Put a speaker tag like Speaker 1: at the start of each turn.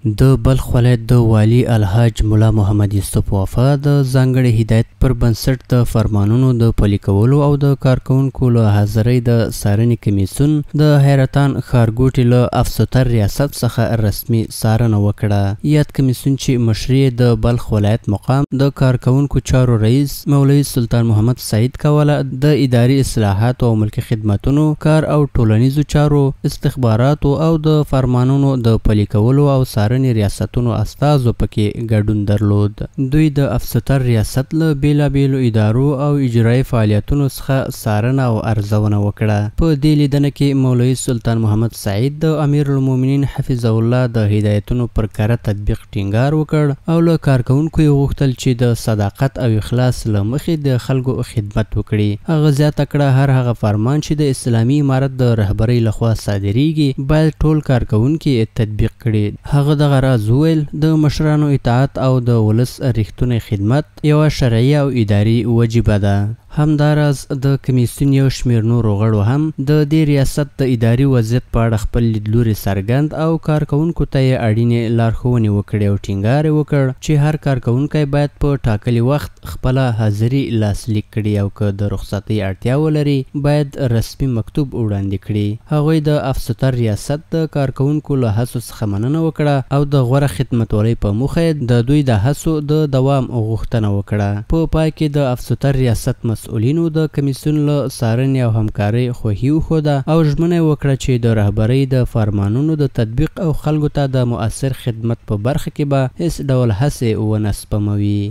Speaker 1: د بلخ ولایت د والي الحاج ملا محمد یوسف وفا د ځانګړي هدایت پر بنسټ د فرمانونو د پلي کولو او د کارکوونکو له حاضرۍ د څارنې کمیسیون د حیرتان ښارګوټي له افسوتر ریاست څخه رسمي څارنه وکړه. یاد کمیسیون چې مشري د بلخ ولایت مقام د کارکوونکو چارو رئیس مولوي سلطان محمد سعید کوله د اداري اصلاحاتو او ملکي خدماتونو کار او ټولنیزو چارو استخباراتو او د فرمانونو د پلي کولو او څارنې ریاستونو استازو پکې ګډون درلود. دوی د افسوتر ریاست له بیلابیلو ادارو او اجرایي فعالیتونو څخه څارنه او ارزونه وکړه. په دې لیدنه کې مولوي سلطان محمد سعید د امیر المؤمنین حفظه الله د هدایتونو پر کره تطبیق ټینګار وکړ او له کارکوونکو یې غوښتل چې د صداقت او اخلاص له مخې د خلکو خدمت وکړي. هغه زیاته کړه هر هغه فرمان چې د اسلامي امارت د رهبرۍ لخوا صادریږي باید ټول کارکوونکي تطبیق کړي. هغه دغه راز وویل د مشرانو اطاعت او د ولس ریښتونی خدمت یوه شرعي او اداري وجیبه ده. همداراز د کمیسیون یو شمېر نورو غړو هم د دې ریاست د اداري وضعیت په اړه خپل لیدلوري څرګند او کارکوونکو ته یې اړینې لارښوونې وکړې او ټینګار یې وکړ چې هر کارکوونکی باید په ټاکلي وخت خپله حاضري لاسلیک کړي او که د رخصتۍ اړتیا ولري باید رسمي مکتوب وړاندې کړي. هغوی د افسوتر ریاست د کارکوونکو له هڅو څخه مننه وکړه او د غوره خدمتولۍ په موخه د دوی د هڅو د دوام غوښتنه وکړه. په پای کې د افسوتر ریاست مسؤلینو د کمیسیون له څارنې او همکارۍ خوښي وښوده او ژمنه یې وکړه چې د رهبرۍ د فرمانونو د تطبیق او خلکو ته د مؤثر خدمت په برخه کې به هیڅ ډول هڅې ونه سپموي.